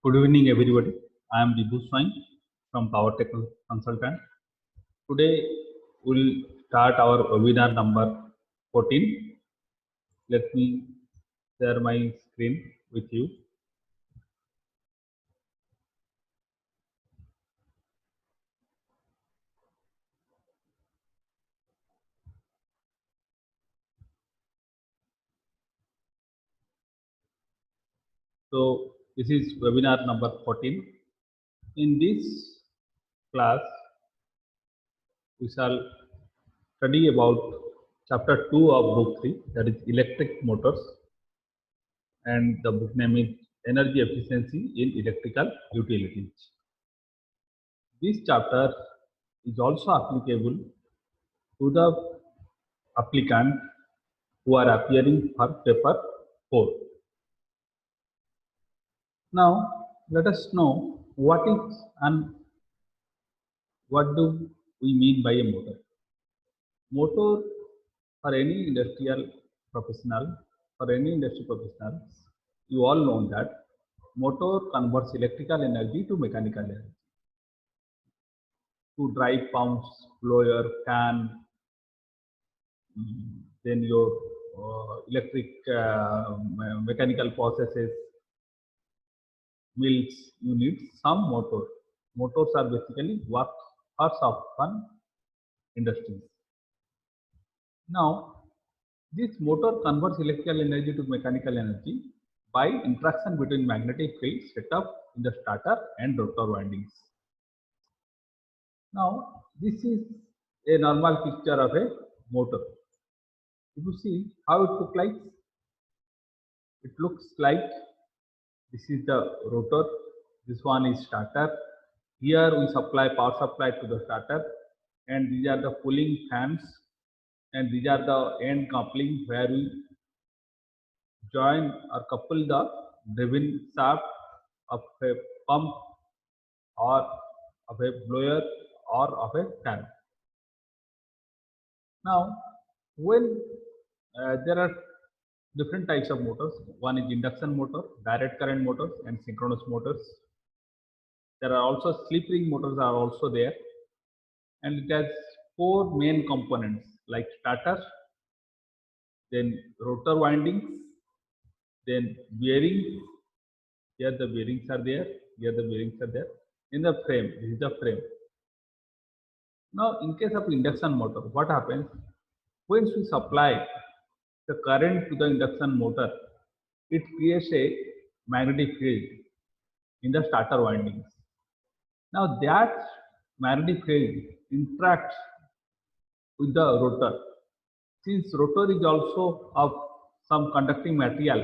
Good evening, everybody. I am Vibhu Swain from Power Tech Consultant. Today, we'll start our webinar number 14. Let me share my screen with you. So, this is webinar number 14. In this class, we shall study about chapter 2 of book 3, that is electric motors, and the book name is Energy Efficiency in Electrical Utilities. This chapter is also applicable to the applicant who are appearing for paper 4. Now, let us know what is and what do we mean by a motor. Motor, for any industrial professional, you all know that motor converts electrical energy to mechanical energy. To drive pumps, blower, fan, then your electric mechanical processes, mills, you need some motor. Motors are basically workhorse of one industries. Now, this motor converts electrical energy to mechanical energy by interaction between magnetic field set up in the stator and rotor windings. Now, this is a normal picture of a motor. If you see how it looks like this is the rotor, this one is stator. Here we supply power supply to the stator, and these are the cooling fans, and these are the end coupling where we join or couple the driven shaft of a pump or of a blower or of a fan. Now, when there are different types of motors. One is induction motor, direct current motors, and synchronous motors. There are also slip ring motors are also there, and it has 4 main components like stator, then rotor windings, then bearings. Here the bearings are there. Here the bearings are there. In the frame, this is the frame. Now, in case of induction motor, what happens? When we supply the current to the induction motor, it creates a magnetic field in the stator windings. Now, that magnetic field interacts with the rotor. Since rotor is also of some conducting material,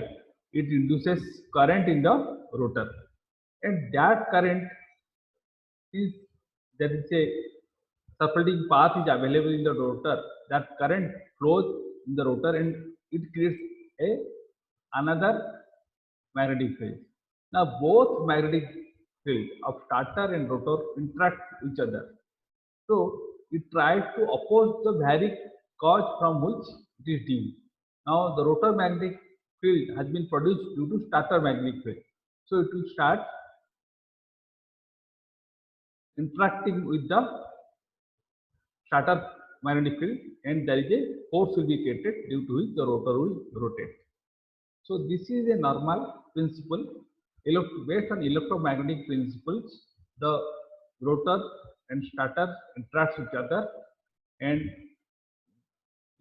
it induces current in the rotor, and that current is, there is a separating path is available in the rotor. That current flows in the rotor and it creates another magnetic field. Now, both magnetic field of stator and rotor interact with each other. So, it tries to oppose the very cause from which it is due. Now, the rotor magnetic field has been produced due to stator magnetic field. So, it will start interacting with the stator magnetic field, and there is a force will be created due to which the rotor will rotate. So, this is a normal principle. Based on electromagnetic principles, the rotor and stator interact with each other, and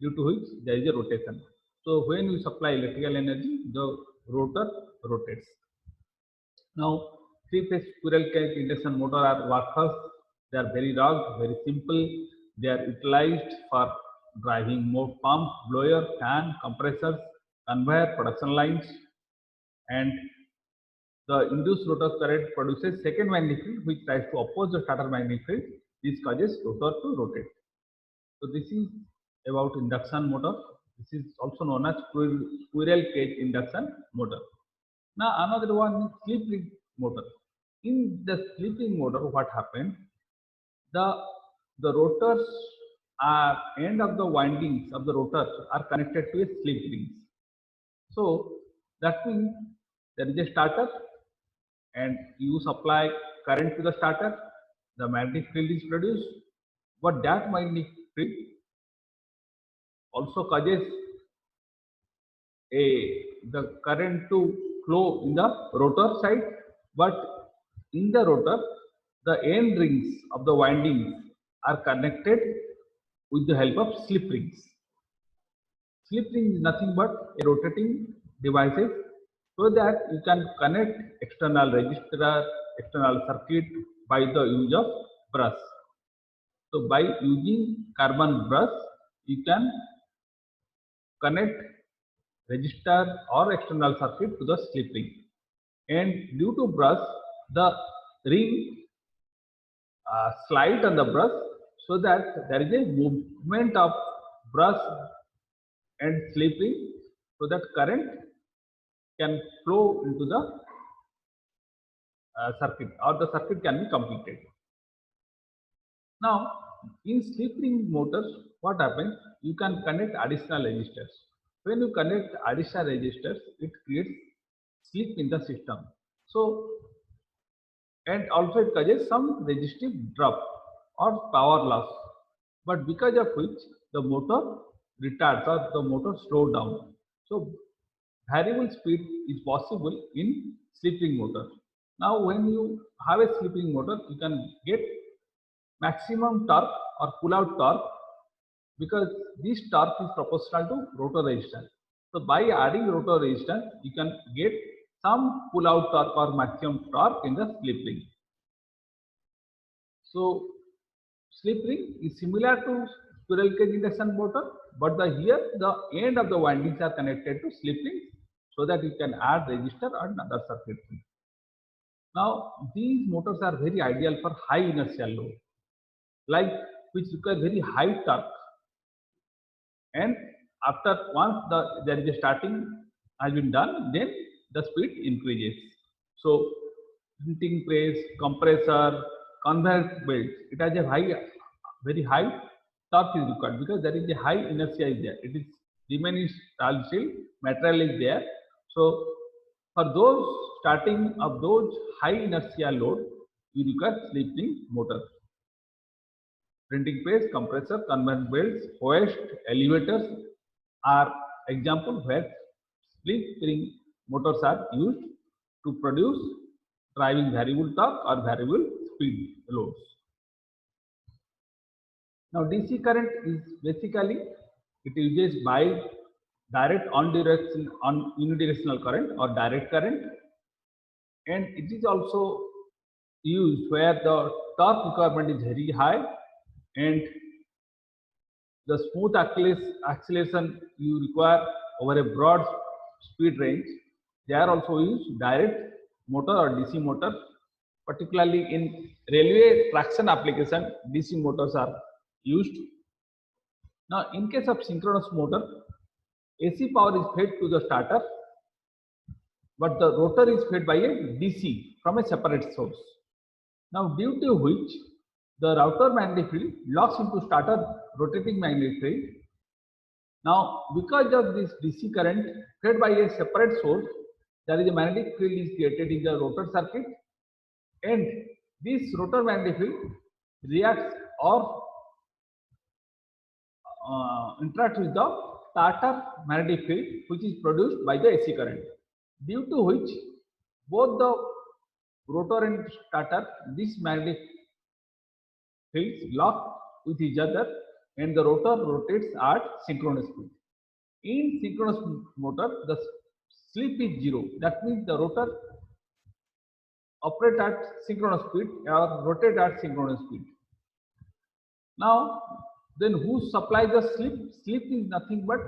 due to which there is a rotation. So, when we supply electrical energy, the rotor rotates. Now, 3-phase squirrel cage induction motor are workhorse. They are very rugged, very simple. They are utilized for driving more pump, blower, fan, compressors, conveyor, production lines, and the induced rotor current produces second magnetic field which tries to oppose the stator magnetic field. This causes rotor to rotate. So, this is about induction motor. This is also known as squirrel cage induction motor. Now, another one is slip ring motor. In the slip ring motor, what happened? The rotors are end of the windings of the rotors are connected to a slip rings. So, that means there is a stator and you supply current to the starter, the magnetic field is produced, but that magnetic field also causes the current to flow in the rotor side, but in the rotor, the end rings of the windings are connected with the help of slip rings. Slip ring is nothing but a rotating devices so that you can connect external resistor, external circuit by the use of brush. So by using carbon brush, you can connect resistor or external circuit to the slip ring. And due to brush, the ring slide on the brush so that there is a movement of brush and slip ring so that current can flow into the circuit or the circuit can be completed. Now, in slip ring motors, what happens? You can connect additional resistors. When you connect additional resistors, it creates slip in the system. So, and also it causes some resistive drop or power loss. But because of which the motor retards or the motor slows down. So, variable speed is possible in slip ring motor. Now, when you have a slip ring motor, you can get maximum torque or pull-out torque because this torque is proportional to rotor resistance. So by adding rotor resistance, you can get some pull-out torque or maximum torque in the slip ring. So slip ring is similar to squirrel cage induction motor, but here the end of the windings are connected to slip ring so that you can add resistor or another circuitry. Now these motors are very ideal for high inertial load, like which require very high torque, and after once there is a starting has been done, then the speed increases. So printing press, compressor, conveyor belt, it has a very high torque is required because there is a high inertia is there. It is remaining still material is there. So for those starting of those high inertia load, you require slip ring motor. Printing press, compressor, conveyor belts, hoist, elevators are examples where slip ring motors are used to produce driving variable torque or variable speed loads. Now DC current is basically it uses by direct unidirectional current or direct current, and it is also used where the torque requirement is very high and the smooth acceleration you require over a broad speed range. They are also used direct motor or DC motor, particularly in railway traction application. DC motors are used. Now, in case of synchronous motor, AC power is fed to the starter, but the rotor is fed by a DC from a separate source. Now, due to which the rotor magnetic field locks into starter rotating magnetic field. Now, because of this DC current fed by a separate source, there is a magnetic field is created in the rotor circuit, and this rotor magnetic field reacts or interacts with the starter magnetic field, which is produced by the AC current. Due to which both the rotor and starter, this magnetic fields lock with each other and the rotor rotates at synchronous speed. In synchronous motor, the slip is zero. That means the rotor operates at synchronous speed or rotate at synchronous speed. Now, then who supplies the slip? Slip is nothing but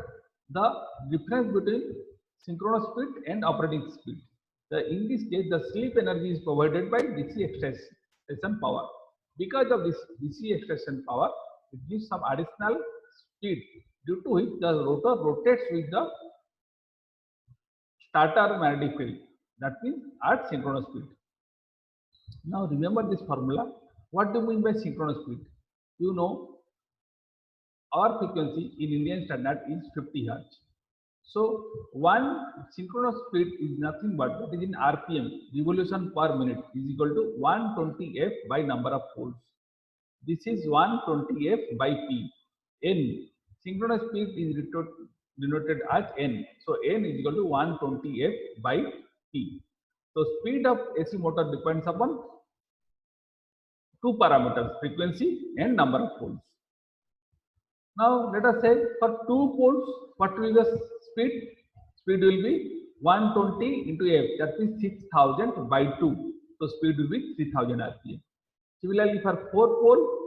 the difference between synchronous speed and operating speed. In this case, the slip energy is provided by DC extraction power. Because of this DC extraction power, it gives some additional speed, due to which the rotor rotates with the starter magnetic field. That means at synchronous speed. Now remember this formula. What do you mean by synchronous speed? You know, our frequency in Indian standard is 50 Hz. So one synchronous speed is nothing but that is in RPM, revolution per minute, is equal to 120 F by number of poles. This is 120 F by P. N, synchronous speed is denoted as N. So N is equal to 120 F by P. So speed of AC motor depends upon two parameters, frequency and number of poles. Now let us say for two poles, what will be the speed? Speed will be 120 into F, that means 6000 by 2. So speed will be 3000 RPM. Similarly, for four pole,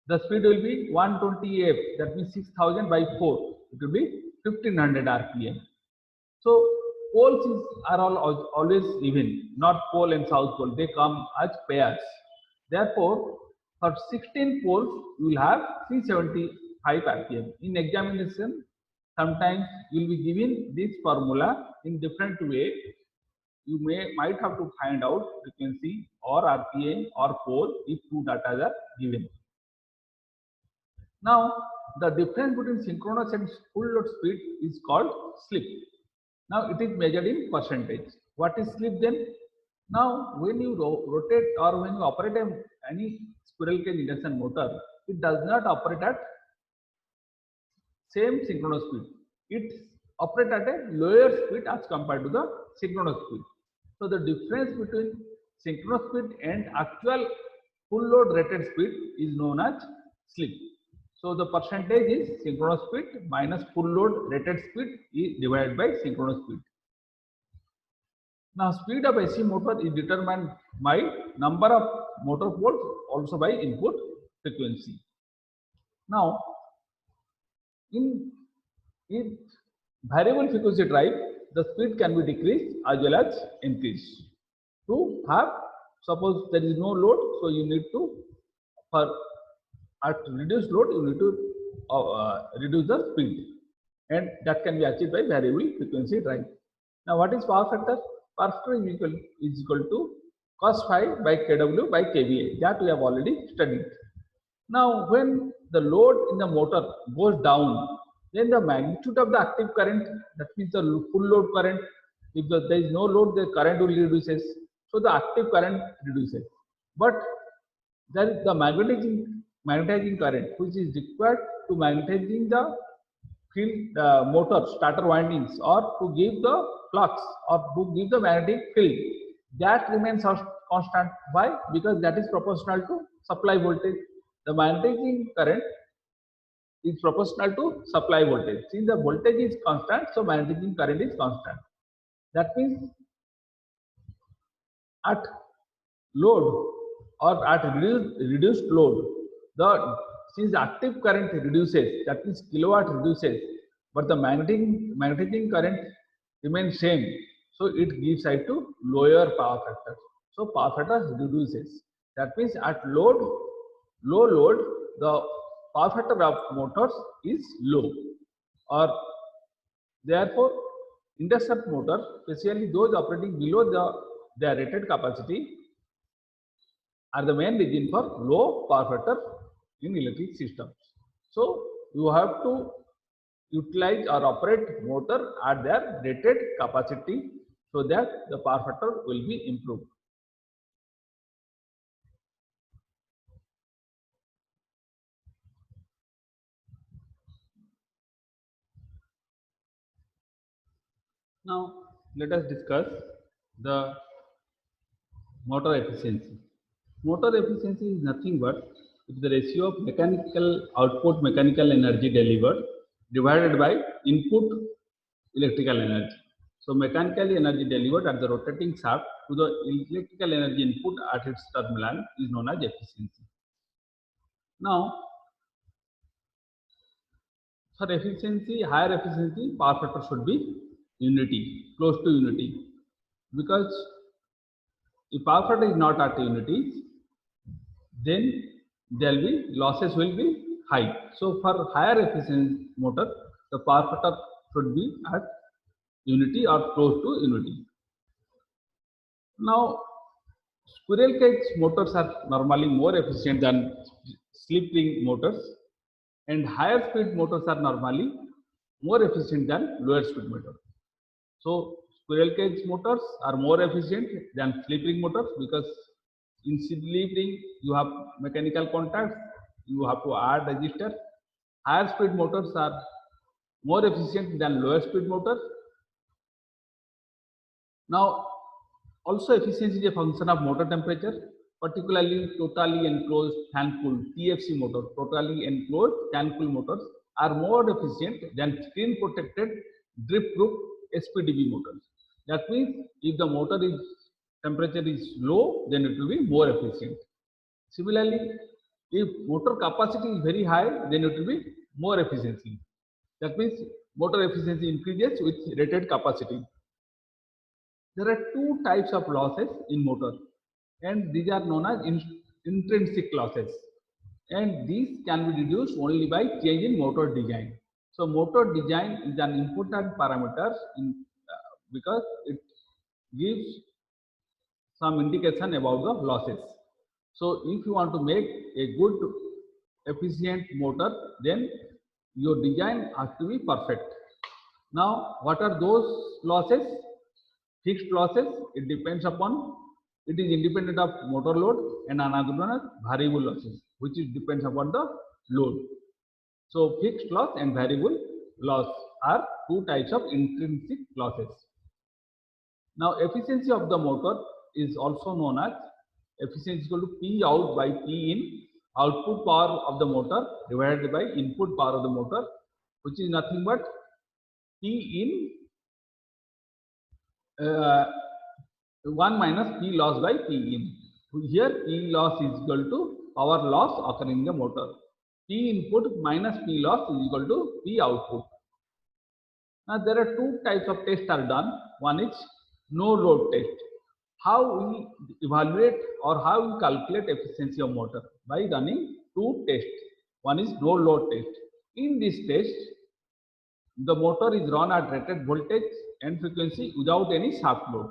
the speed will be 120 F, that means 6000 by 4. It will be 1500 RPM. So poles are always even, North pole and South pole, they come as pairs. Therefore, for 16 poles, you will have 375 RPM. In examination, sometimes you will be given this formula in different way. You might have to find out frequency or RPM or pole if two data are given. Now, the difference between synchronous and full load speed is called slip. Now, it is measured in percentage. What is slip then? Now, when you rotate or when you operate any squirrel cage induction motor, it does not operate at same synchronous speed. It operates at a lower speed as compared to the synchronous speed. So, the difference between synchronous speed and actual full load rated speed is known as slip. So, the percentage is synchronous speed minus full load rated speed is divided by synchronous speed. Now, speed of AC motor is determined by number of motor poles, also by input frequency. Now, in variable frequency drive, the speed can be decreased as well as increased. To have, suppose there is no load, so you need to, for at reduced load, you need to reduce the speed, and that can be achieved by variable frequency drive. Now, what is power factor? Power factor is equal to cos phi by kW by kVA, that we have already studied. Now, when the load in the motor goes down, then the magnitude of the active current, that means the full load current, if there is no load, the current will reduces, so the active current reduces. But there is the magnetizing current, which is required to magnetizing the field motor starter windings, or to give the flux, or to give the magnetic field, that remains constant. Why? Because that is proportional to supply voltage. The magnetizing current is proportional to supply voltage. Since the voltage is constant, so magnetizing current is constant. That means at load or at reduced load, since the active current reduces, that means kilowatt reduces, but the magnetizing current remains same, so it gives rise to lower power factor. So power factor reduces. That means at low load, the power factor of motors is low, or therefore induction motor, especially those operating below their rated capacity, are the main reason for low power factor in electric systems. So you have to utilize or operate motor at their rated capacity, so that the power factor will be improved. Now let us discuss the motor efficiency. Motor efficiency is nothing but the ratio of mechanical output, mechanical energy delivered, divided by input electrical energy. So mechanical energy delivered at the rotating shaft to the electrical energy input at its terminal is known as efficiency. Now, for efficiency, higher efficiency, power factor should be unity, close to unity, because if power factor is not at unity, then there will be losses will be high. So for higher efficiency motor, the power factor should be at unity or close to unity. Now, squirrel cage motors are normally more efficient than slip ring motors, and higher speed motors are normally more efficient than lower speed motor. So squirrel cage motors are more efficient than slip ring motors because in slip ring you have mechanical contacts, you have to add resistor. Higher speed motors are more efficient than lower speed motors. Now, also efficiency is a function of motor temperature, particularly totally enclosed fan cooled TFC motors. Totally enclosed fan cooled motors are more efficient than screen protected drip proof SPDB motors. That means if the motor is temperature is low, then it will be more efficient. Similarly, if motor capacity is very high, then it will be more efficiency. That means motor efficiency increases with rated capacity. There are two types of losses in motor, and these are known as intrinsic losses. And these can be reduced only by changing motor design. So motor design is an important parameter because it gives some indication about the losses. So if you want to make a good efficient motor, then your design has to be perfect. Now, what are those losses? Fixed losses, it depends upon, it is independent of motor load, and another one is variable losses, which is depends upon the load. So fixed loss and variable loss are two types of intrinsic losses. Now efficiency of the motor is also known as efficiency equal to P out by P in, output power of the motor divided by input power of the motor, which is nothing but P in 1 minus P loss by P in. Here P loss is equal to power loss occurring in the motor. P input minus P loss is equal to P output. Now there are two types of tests are done. One is no load test. How we evaluate or how we calculate efficiency of motor? By running two tests. One is no load test. In this test, the motor is run at rated voltage and frequency without any shaft load.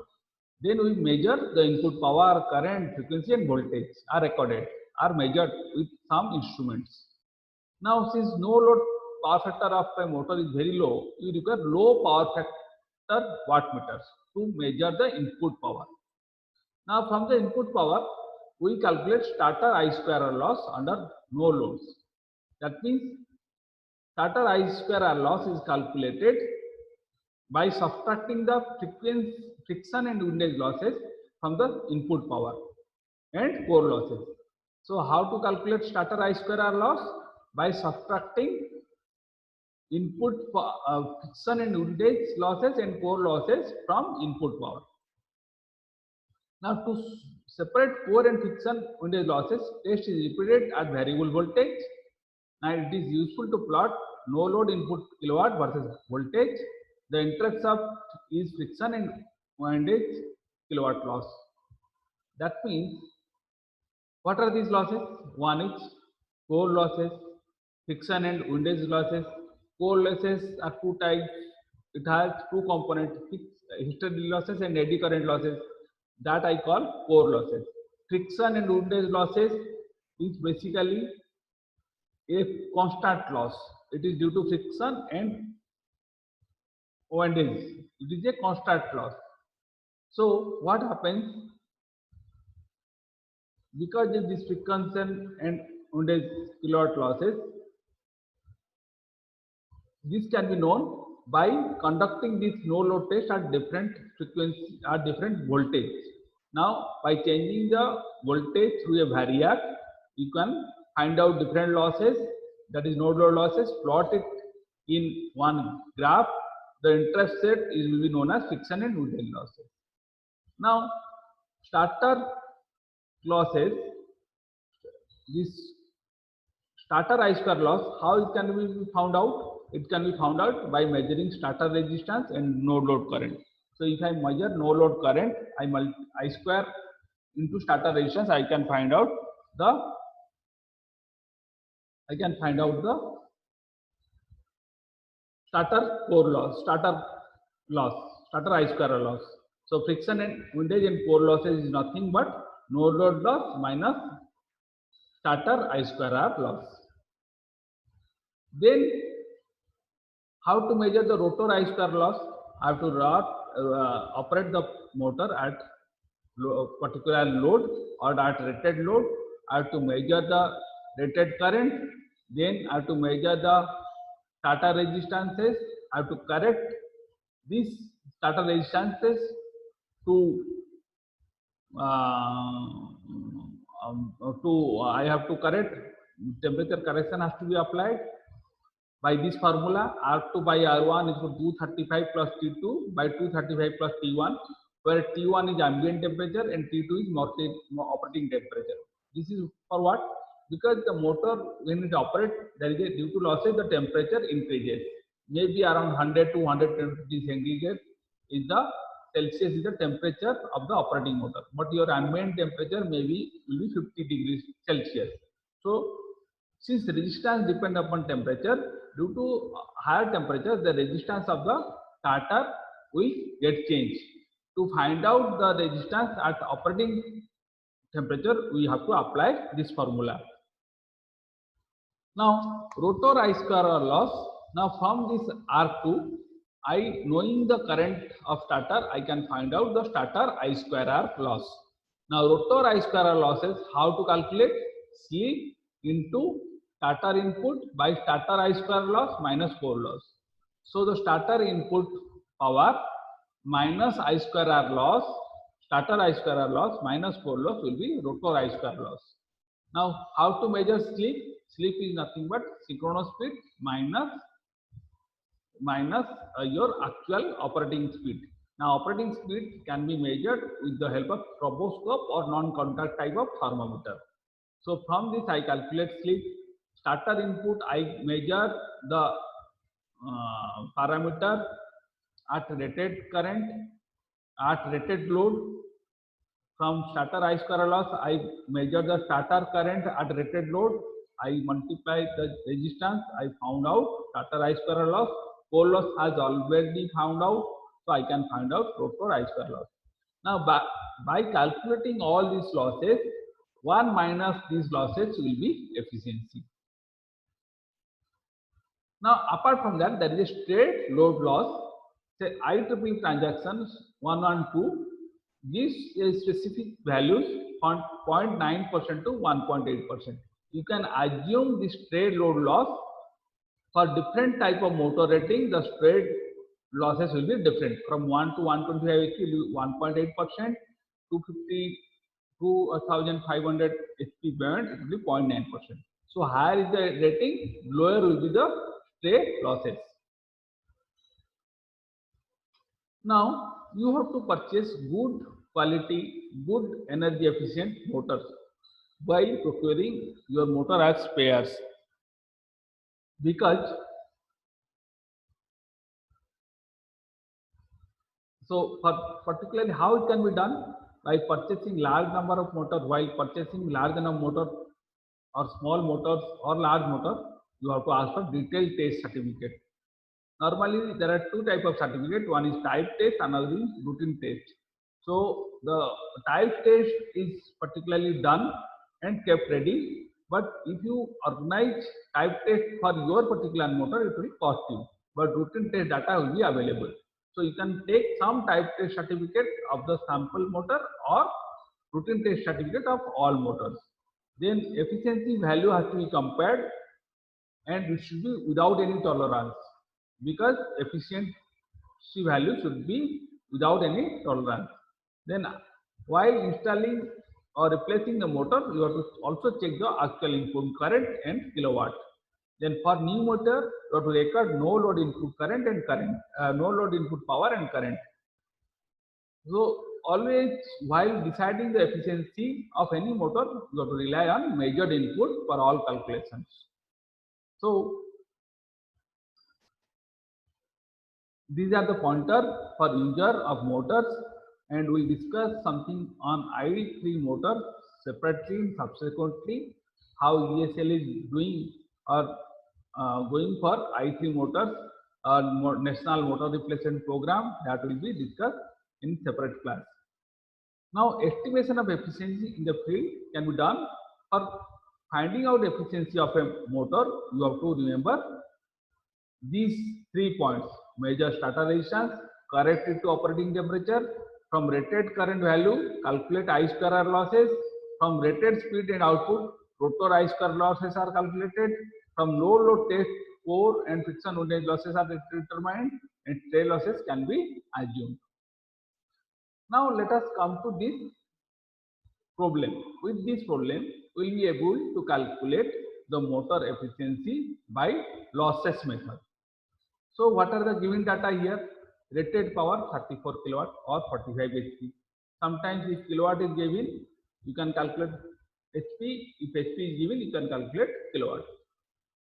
Then we measure the input power, current, frequency and voltage are recorded, are measured with some instruments. Now since no load power factor of a motor is very low, you require low power factor wattmeters to measure the input power. Now from the input power, we calculate starter I square loss under no loads. That means starter I square loss is calculated by subtracting the friction and windage losses from the input power and core losses. So how to calculate starter I square loss? By subtracting input friction and windage losses and core losses from input power. Now to separate core and friction windage losses, test is repeated at variable voltage. Now it is useful to plot no load input kilowatt versus voltage. The interest of is friction and windage kilowatt loss. That means what are these losses? One is core losses, friction and windage losses. Core losses are two types. It has two components: hysteresis losses and eddy current losses. That I call core losses. Friction and windage losses is basically a constant loss. It is due to friction and windage. It is a constant loss. So what happens? Because of this friction and windage kilowatt losses, this can be known by conducting this no load test at different frequency, at different voltage. Now by changing the voltage through a variac, you can find out different losses, that is no load losses, plot it in one graph. The interest set will be known as friction and windage losses. Now starter losses, this starter I square loss, how it can be found out? It can be found out by measuring starter resistance and no load current. So if I measure no load current, I square into starter resistance, I can find out the starter core loss, starter I square loss. So friction and windage and core losses is nothing but no load loss minus starter I square R loss. Then How to measure the rotor I square loss? I have to operate the motor at particular load or at rated load. I have to measure the rated current. Then I have to measure the starter resistances. I have to correct these starter resistances to I have to correct temperature correction has to be applied by this formula. R2 by R1 is equal to 235 plus T2 by 235 plus T1, where T1 is ambient temperature and T2 is operating temperature. This is for what? Because the motor, when it operates, there is due to losses, the temperature increases. Maybe around 100 to 120 centigrade is the Celsius is the temperature of the operating motor, but your ambient temperature maybe will be 50 degrees Celsius. So since resistance depend upon temperature, due to higher temperature, the resistance of the starter will get changed. To find out the resistance at operating temperature, we have to apply this formula. Now, rotor I square R loss. Now, from this R2, knowing the current of starter, I can find out the starter I square R loss. Now, rotor I square R losses, how to calculate? Slip into starter input by starter I square loss minus core loss. So, the starter input power minus I square R loss, starter I square R loss minus core loss will be rotor I square loss. Now, how to measure slip? Slip is nothing but synchronous speed minus your actual operating speed. Now, operating speed can be measured with the help of stroboscope or non-contact type of thermometer. So, from this I calculate slip. Starter input, I measure the parameter at rated current, at rated load. From starter I square loss, I measure the starter current at rated load. I multiply the resistance. I found out starter I square loss. Core loss has already found out, so I can find out rotor I square loss. Now, by calculating all these losses, 1 minus these losses will be efficiency. Now, apart from that, there is a straight load loss. Say IEEE transactions 1 and 2 gives a specific values on 0.9% to 1.8%. You can assume the straight load loss for different type of motor rating. The straight losses will be different from 1 to 125 HP 1.8%, 250 to 1500 HP band it will be 0.9%. So higher is the rating, lower will be the straight losses. Now you have to purchase good quality, good energy efficient motors by procuring your motor as spares, because so particularly how it can be done by purchasing large number of motors. While purchasing large number of motors or small motors or large motors, you have to ask for detailed test certificate. Normally there are two types of certificate. One is type test, another is routine test. So the type test is particularly done and kept ready. But if you organize type test for your particular motor, it will cost you. But routine test data will be available. So you can take some type test certificate of the sample motor or routine test certificate of all motors. Then efficiency value has to be compared, and it should be without any tolerance, because efficiency value should be without any tolerance. Then while installing or replacing the motor, you have to also check the actual input current and kilowatt. Then for new motor, you have to record no load input current and no load input power and current. So always while deciding the efficiency of any motor, you have to rely on measured input for all calculations. So these are the pointer for user of motors, and we discuss something on ID3 motor separately subsequently, how ESL is doing or going for I3 motors or National Motor Replacement Program, that will be discussed in separate class. Now, estimation of efficiency in the field can be done. For finding out efficiency of a motor, you have to remember these 3 points: measure starter resistance, correct it to operating temperature, from rated current value calculate I square losses, from rated speed and output rotor I square losses are calculated, from low load test core and friction windage losses are determined, and trail losses can be assumed. Now let us come to this problem. With this problem, we will be able to calculate the motor efficiency by losses method. So what are the given data here? Rated power 34 kilowatt or 45 HP. Sometimes if kilowatt is given, you can calculate HP. If HP is given, you can calculate kilowatt.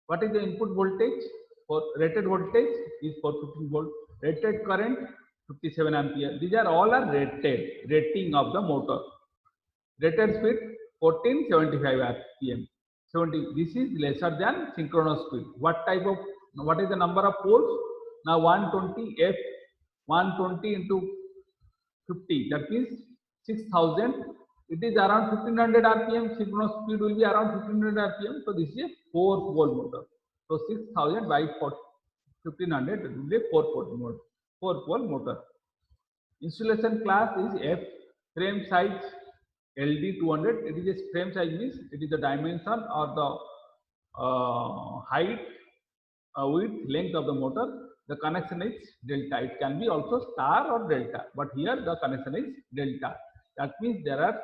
What is the input voltage? For rated voltage is 415 volt. Rated current 57 ampere. These are all are rated, rating of the motor. Rated speed 1475 rpm. 70. This is lesser than synchronous speed. What is the number of poles? Now 120 f 120 into 50, that means 6000. It is around 1500 rpm. Synchronous speed will be around 1500 rpm. So this is a 4-pole motor. So 6000 by 1500, it will be a 4-pole motor. Insulation class is F. Frame size LD 200. It is a frame size, means it is the dimension or the height, width, length of the motor. The connection is delta. It can be also star or delta, but here the connection is delta. That means there are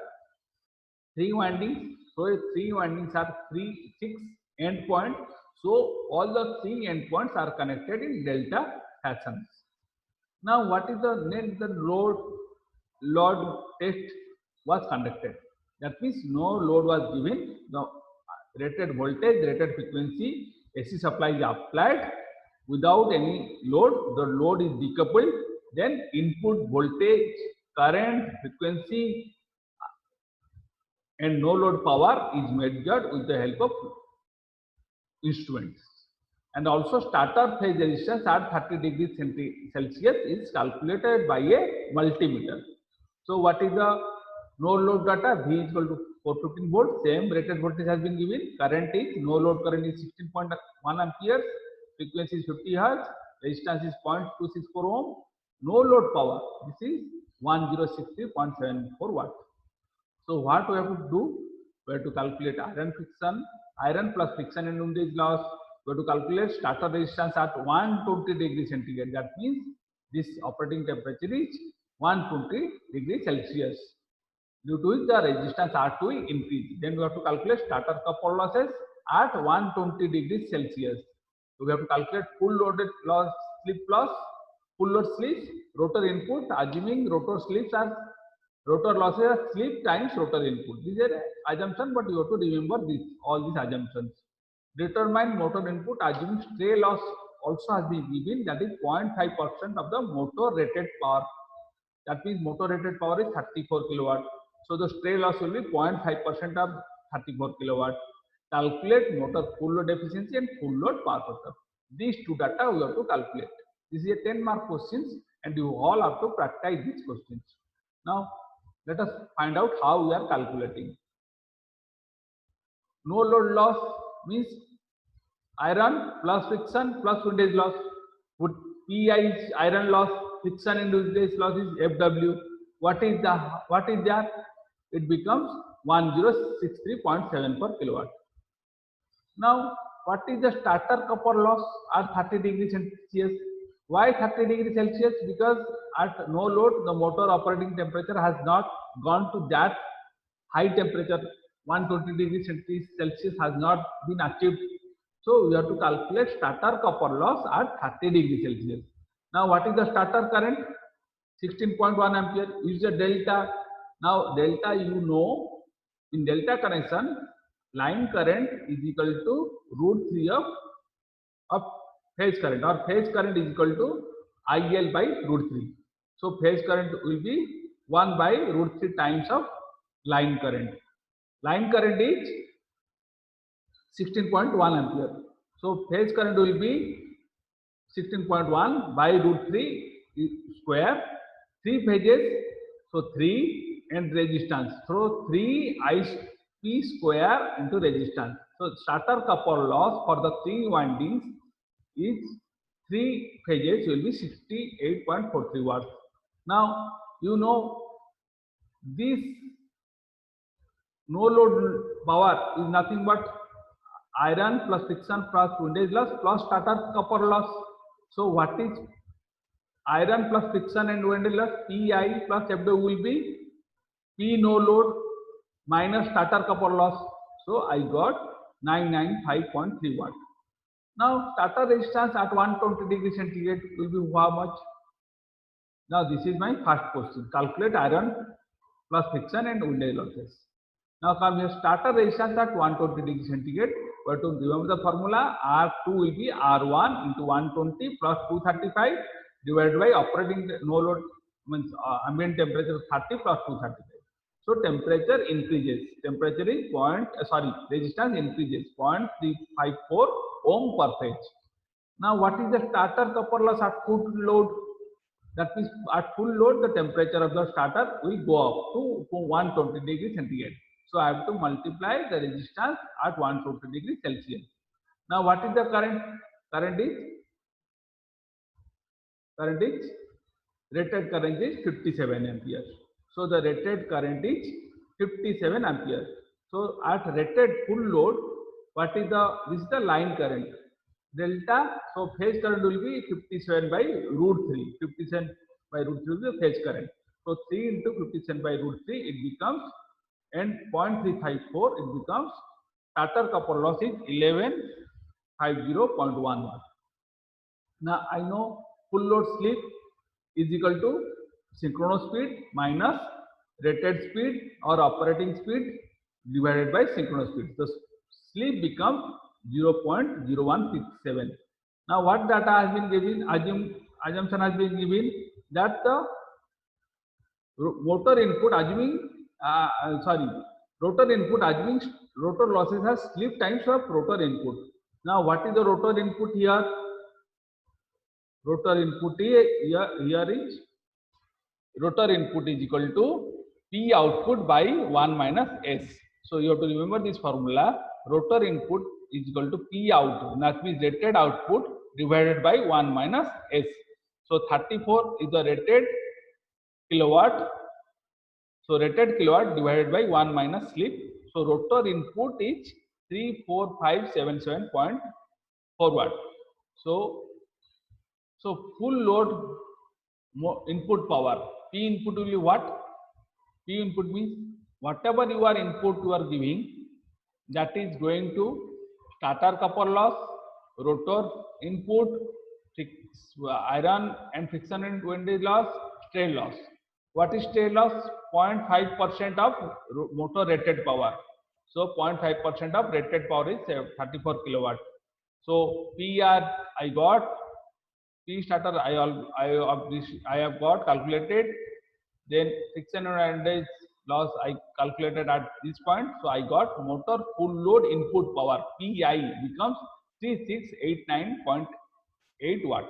3 windings. So 3 windings are 6 end points. So all the 3 end points are connected in delta fashion. Now what is the load test was conducted. That means no load was given. The rated voltage, rated frequency, AC supply is applied without any load. The load is decoupled. Then input voltage, current, frequency, and no load power is measured with the help of instruments. And also starter phase resistance at 30 degrees Celsius is calculated by a multimeter. So what is the no load data? V is equal to 415 volt. Same rated voltage has been given. Current is, no load current is 16.1 amperes. Frequency is 50 hertz. Resistance is 0.264 ohm. No load power, this is 1063.74 watt. So what we have to do? We have to calculate iron plus friction and windage loss. We have to calculate starter resistance at 120 degrees centigrade. That means this operating temperature is 120 degrees Celsius. Due to which the resistance R2 will increase. Then we have to calculate starter copper losses at 120 degrees Celsius. So we have to calculate full loaded loss, slip loss, full load slips, rotor input, assuming rotor slips as rotor losses are slip times rotor input. These are assumptions, but you have to remember all these assumptions. Determine motor input, assuming stray loss also has been given, that is 0.5% of the motor rated power. That means motor rated power is 34 kilowatt. So the stray loss will be 0.5% of 34 kilowatt. Calculate motor full load efficiency and full load power factor. These two data we have to calculate. This is a 10-mark questions, and you all have to practice these questions. Now let us find out how we are calculating. No load loss means iron plus friction plus windage loss. Would PI is iron loss, friction and windage loss is FW. What is that? It becomes 1063.7 per kilowatt. Now what is the starter copper loss at 30 degrees Celsius? Why 30 degrees Celsius? Because at no load the motor operating temperature has not gone to that high temperature. 120 degrees Celsius has not been achieved. So we have to calculate starter copper loss at 30 degrees Celsius. Now what is the starter current? 16.1 ampere. Use the delta. Now delta, you know, in delta connection, line current is equal to √3 of phase current, or phase current is equal to IL by √3. So phase current will be 1 by √3 times of line current. Line current is 16.1 ampere. So phase current will be 16.1 by √3 square. 3 phases, so 3 and resistance. So 3 IP square into resistance. So starter copper loss for the 3 windings is 3 phases will be 68.43 watts. Now you know this no load power is nothing but iron plus friction plus windage loss plus starter copper loss. So what is iron plus friction and windage loss? Pi plus Fw will be P no load minus starter copper loss. So I got 995.3 watt. Now starter resistance at 120 degree centigrade will be how much? Now this is my first question. Calculate iron plus friction and windage losses. Now come here, starter resistance at 120 degree centigrade. But to remember the formula, R2 will be R1 into 120 plus 235 divided by operating no load means ambient temperature 30 plus 235. So temperature increases. Temperature is resistance increases 0.354 ohm per phase. Now what is the starter copper loss at full load? That means at full load the temperature of the starter will go up to 120 degree centigrade. So I have to multiply the resistance at 120 degree Celsius. Now what is the current? Current is rated current is 57 ampere. So the rated current is 57 ampere. So at rated full load, this is the line current. Delta, so phase current will be 57 by root 3. 57 by root 3 is the phase current. So 3 into 57 by root 3, it becomes, and 0.354, it becomes, starter copper loss is 1150.1 watt. Now I know full load slip is equal to synchronous speed minus rated speed or operating speed divided by synchronous speed. The slip becomes 0.0167. Now what data has been given? Assumption has been given that the motor input rotor input assuming rotor losses has slip times of rotor input. Now what is the rotor input here? Rotor input here is rotor input is equal to P output by 1 minus S. So you have to remember this formula. Rotor input is equal to P out, that means rated output divided by 1 minus S. So 34 is the rated kilowatt. So rated kilowatt divided by 1 minus slip. So rotor input is 34577.4 watt. So full load input power, P input will be what? P input means whatever you are giving, that is going to starter copper loss, rotor input, iron and friction and windage loss, strain loss. What is strain loss? 0.5% of motor rated power. So 0.5% of rated power is 34 kilowatt. So PR I got, P starter I have got calculated. Then friction and windage loss I calculated at this point. So I got motor full load input power PI becomes 3689.8 watt.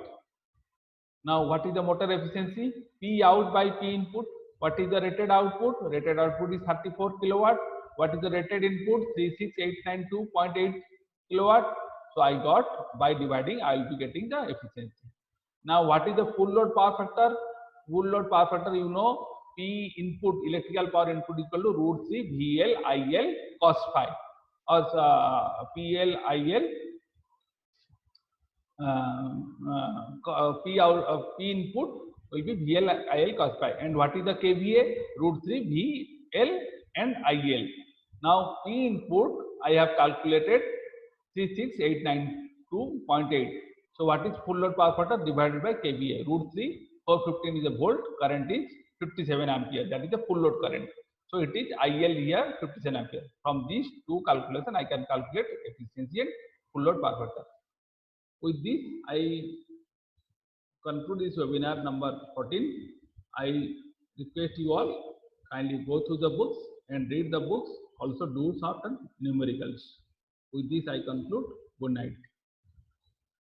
Now what is the motor efficiency? P out by P input. What is the rated output? Rated output is 34 kilowatt. What is the rated input? 36892.8 kilowatt. So I got, by dividing, I will be getting the efficiency. Now what is the full load power factor? Full load power factor, you know, P input, electrical power input equal to root 3 VL IL cos phi, or PL IL P input will be VL IL cos phi. And what is the KVA? Root 3 VL and IL. Now P input I have calculated 36892.8. So what is full load power factor divided by KVA? Root 3, 415 is a volt, current is 57 ampere. That is the full load current. So it is IL here 57 ampere. From these two calculations, I can calculate efficiency and full load power factor. With this, I conclude this webinar number 14. I request you all kindly go through the books and read the books. Also do certain numericals. With this, I conclude. Good night.